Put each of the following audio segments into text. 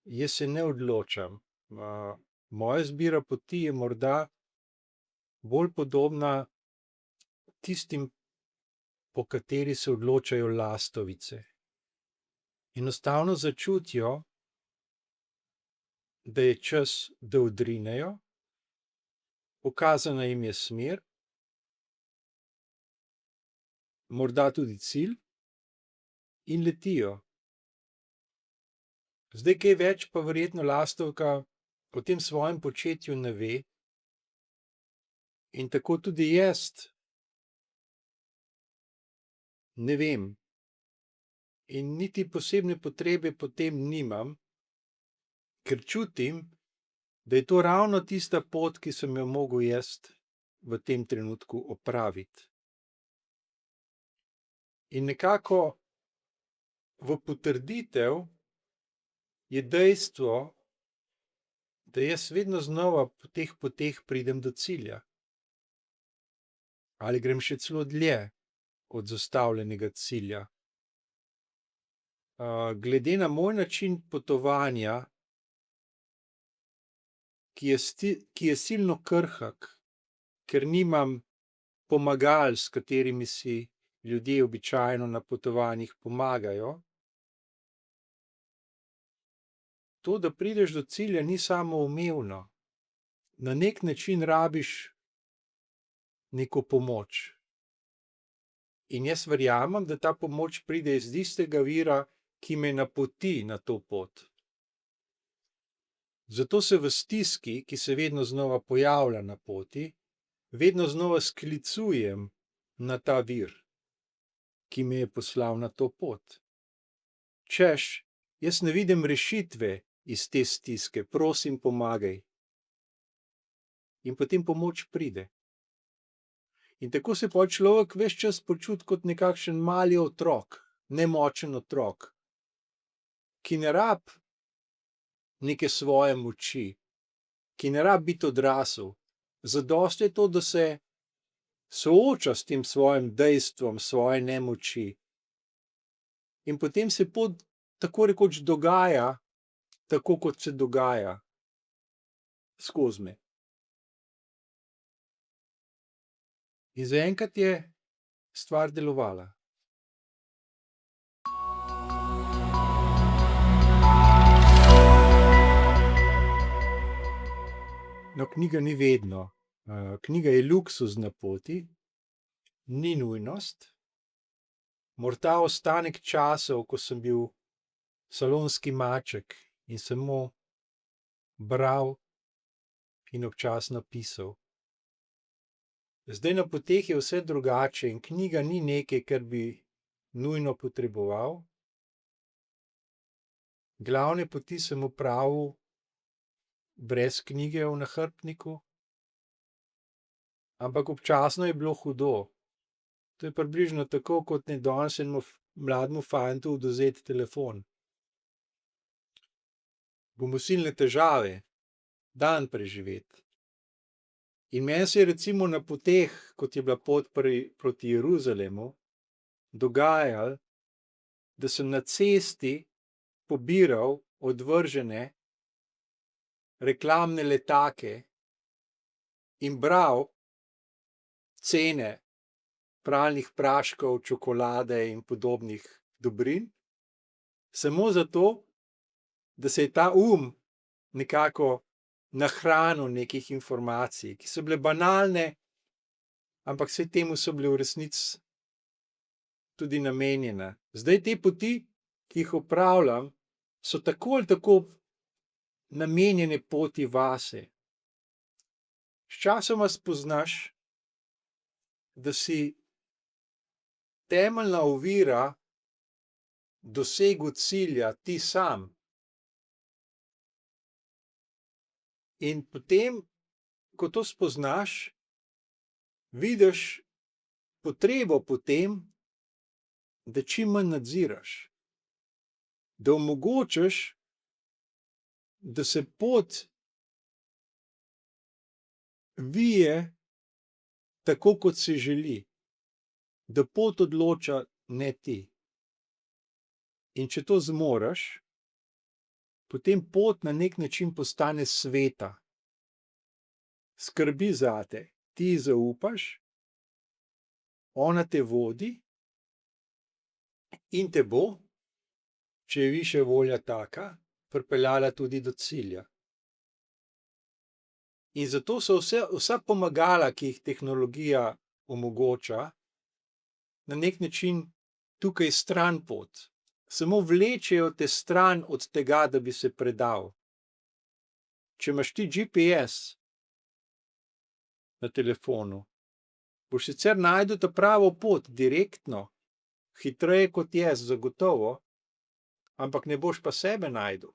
Jaz se ne odločam. Moja izbira poti je morda bolj podobna tistim, po kateri se odločajo lastovice. Enostavno začutijo, da je čas, da odrinejo, pokazana jim je smer, morda tudi cilj, in letijo. Zdaj, kaj več pa verjetno lastovka o tem svojem početju ne ve, in tako tudi jaz ne vem. In niti posebne potrebe potem nimam, ker čutim, da je to ravno tista pot, ki sem jo mogel jaz v tem trenutku opraviti. In nekako v potrditev je dejstvo, da jaz vedno znova po teh poteh pridem do cilja. Ali grem še celo dlje od zastavljenega cilja. Glede na moj način potovanja, ki je silno krhek, ker nimam pomagal, s katerimi si ljudje običajno na potovanjih pomagajo, to, da prideš do cilja, ni samoumevno. Na nek način rabiš neko pomoč. In jaz verjamem, da ta pomoč pride iz istega vira, ki me napoti na to pot. Zato se v stiski, ki se vedno znova pojavlja na poti, vedno znova sklicujem na ta vir, ki me je poslal na to pot. Češ, jaz ne vidim rešitve iz te stiske, prosim, pomagaj. In potem pomoč pride. In tako se pa človek ves čas počuti kot nekakšen mali otrok, nemočen otrok, ki ne rabi neke svoje moči, ki ne rabi biti odrasel. Zadosti je to, da se sooča s tem svojim dejstvom, svoje nemoči. In potem se pot tako rekoč dogaja, tako kot se dogaja skozi me. In zaenkrat je stvar delovala. No, knjiga ni vedno. Knjiga je luksuz na poti, ni nujnost. Morda ostanek časov, ko sem bil salonski maček in samo bral in občasno pisal. Zdaj na poteh je vse drugače in knjiga ni nekaj, kar bi nujno potreboval. Glavne poti sem opravil brez knjige v nahrbtniku, ampak občasno je bilo hudo. To je približno tako, kot ne danes enemu mlademu fantu odvzeti telefon. Bomo silne težave, dan preživeti. In meni se je recimo na poteh, kot je bila pot proti Jeruzalemu, dogajalo, da sem na cesti pobiral odvržene reklamne letake in bral cene pralnih praškov, čokolade in podobnih dobrin, samo zato, da se je ta nekako nahranil nekih informacij, ki so bile banalne, ampak vse temu so bile v resnici tudi namenjene. Zdaj te poti, ki jih opravljam, so tako ali tako namenjene poti vase. Sčasoma spoznaš, da si temeljna ovira dosegu cilja ti sam. In potem, ko to spoznaš, vidiš potrebo po tem, da čim manj nadziraš, da omogočiš, da se pot vije tako, kot se želi, da pot odloča, ne ti. In če to zmoreš, potem pot na nek način postane sveta. Skrbi zate, ti ji zaupaš, ona te vodi in te bo, če je višja volja taka, pripeljala tudi do cilja. In zato so vsa pomagala, ki jih tehnologija omogoča, na nek način tukaj stranpot. Samo vlečejo te stran od tega, da bi se predal. Če imaš ti GPS na telefonu, boš sicer našel ta pravo pot, direktno, hitreje kot jaz, zagotovo, ampak ne boš pa sebe našel.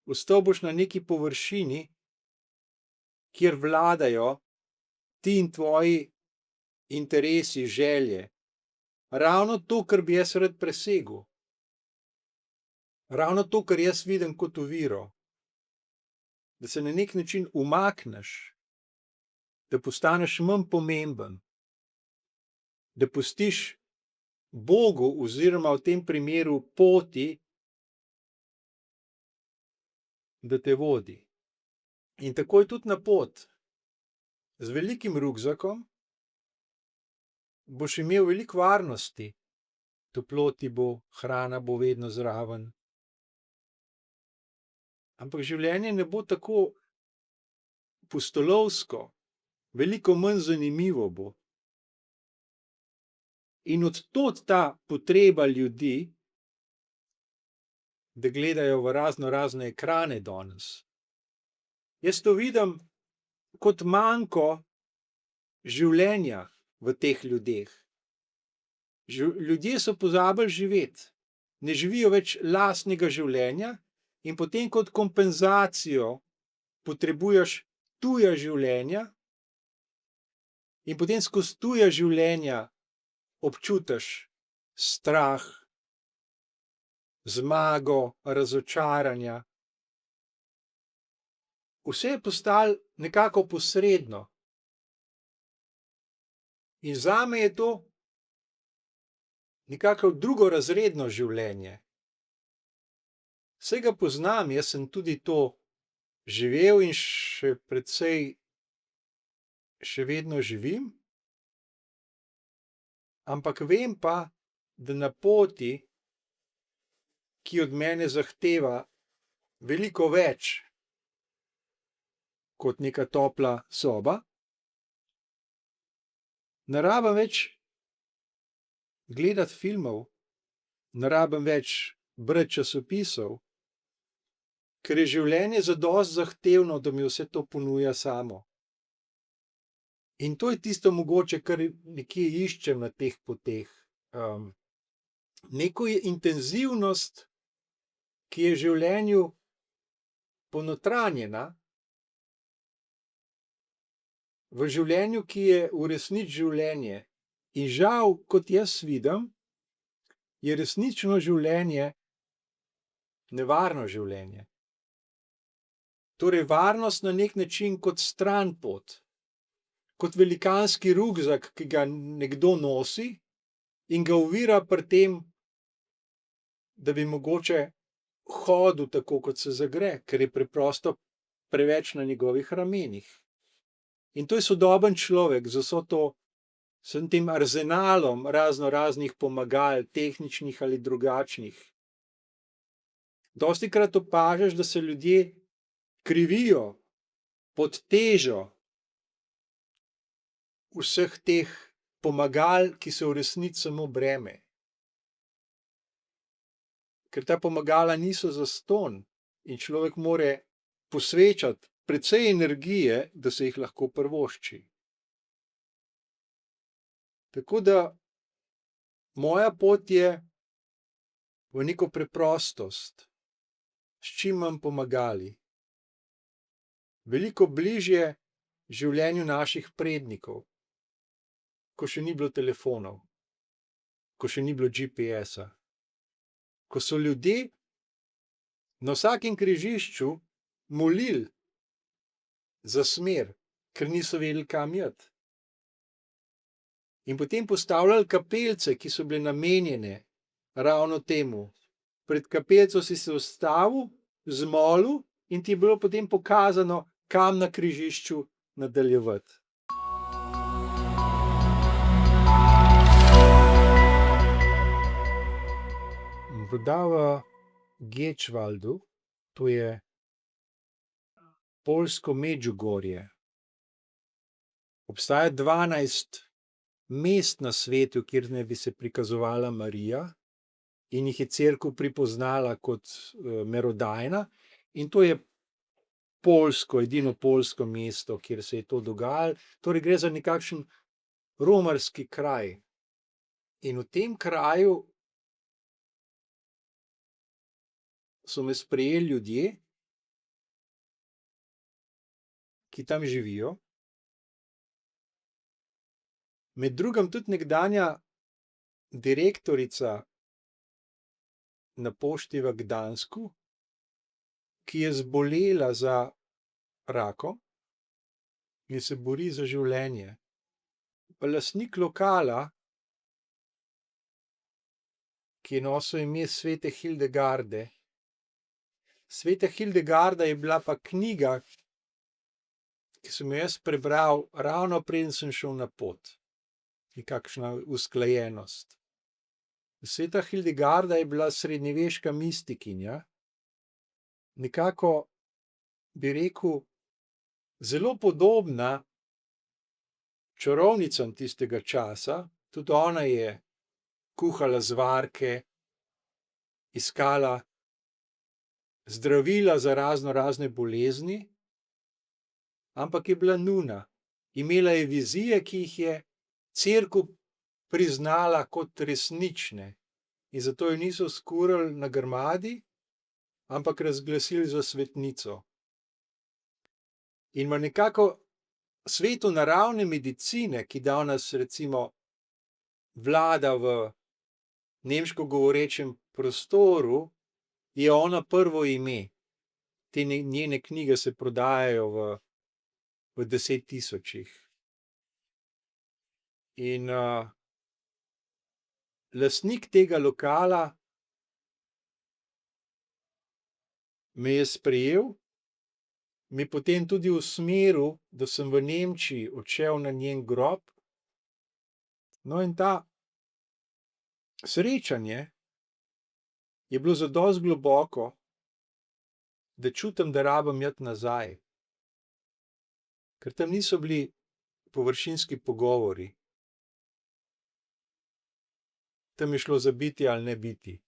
Ostal boš na neki površini, kjer vladajo ti in tvoji interesi, želje. Ravno to, kar bi jaz rad presegel. Ravno to, kar jaz vidim kot oviro. Da se na nek način umakneš, da postaneš manj pomemben, da pustiš Bogu oziroma v tem primeru poti, da te vodi. In tako je tudi na pot. Z velikim rukzakom boš imel veliko varnosti, toplo ti bo, hrana bo vedno zraven. Ampak življenje ne bo tako pustolovsko, veliko manj zanimivo bo. In od tod ta potreba ljudi, da gledajo v razne ekrane danes. Jaz to vidim kot manko življenja v teh ljudeh. Ljudje so pozabili živeti, ne živijo več lastnega življenja in potem kot kompenzacijo potrebuješ tuja življenja in potem skozi tuja življenja občutiš strah, zmago, razočaranja. Vse je postalo nekako posredno. In zame je to nekako drugorazredno življenje. Saj ga poznam, jaz sem tudi to živel in še vedno živim. Ampak vem pa, da na poti, ki od mene zahteva veliko več kot neka topla soba, ne rabim več gledati filmov, ne rabim več brati časopisov, ker je življenje zadosti zahtevno, da mi vse to ponuja samo. In to je tisto mogoče, kar nekje iščem na teh poteh. Neko intenzivnost, ki je v življenju ponotranjena, v življenju, ki je v resnici življenje. In žal, kot jaz vidim, je resnično življenje nevarno življenje. Torej, varnost na nek način kot stranpot, kot velikanski rukzak, ki ga nekdo nosi in ga ovira pri tem, da bi mogoče hodil tako, kot se zagre, ker je preprosto preveč na njegovih ramenih. In to je sodoben človek z vsem tem arzenalom raznih pomagal, tehničnih ali drugačnih. Dostikrat opažaš, da se ljudje krivijo pod težo vseh teh pomagal, ki so v resnici samo breme. Ker ta pomagala niso zastonj in človek mora posvečati precej energije, da se jih lahko privošči. Tako da moja pot je v neko preprostost, s čim manj pomagali. Veliko bližje življenju naših prednikov, ko še ni bilo telefonov, ko še ni bilo GPS-a, ko so ljudje na vsakem križišču molili za smer, ker niso vedeli, kam iti. In potem postavljali kapelice, ki so bile namenjene ravno temu. Pred kapelico si se ustavil zmolil in ti je bilo potem pokazano, kam na križišču nadaljevati. Voda v Gečvaldu, to je poljsko Medžugorje. Obstaja 12 mest na svetu, kjer naj bi se prikazovala Marija in jih je cerkev pripoznala kot merodajna, in to je poljsko, edino poljsko mesto, kjer se je to dogajalo. Torej gre za nekakšen romarski kraj. In v tem kraju so me sprejeli ljudje, ki tam živijo. Med drugim tudi nekdanja direktorica na pošti v Gdansku, ki je zbolela za rakom in se bori za življenje. Pa lastnik lokala, ki je nosil ime Svete Hildegarde. Sveta Hildegarda je bila pa knjiga, ki sem jo jaz prebral ravno preden sem šel na pot. Nekakšna usklajenost. Sveta Hildegarda je bila srednjeveška mistikinja, nekako bi rekel zelo podobna čarovnicam tistega časa. Tudi ona je kuhala zvarke, iskala zdravila za razne bolezni, ampak je bila nuna. Imela je vizije, ki jih je cerkev priznala kot resnične, in zato jo niso skurili na grmadi, ampak razglasili za svetnico. In ima nekako svetu naravne medicine, ki danes recimo vlada v nemško govorečem prostoru, je ona prvo ime. Te njene knjige se prodajajo v 10 tisočih. In lastnik tega lokala me je sprejel, me potem tudi usmeril, da sem v Nemčiji odšel na njen grob. No, in ta srečanje je bilo zadosti globoko, da čutim, da rabim iti nazaj. Ker tam niso bili površinski pogovori. Tam je šlo za biti ali ne biti.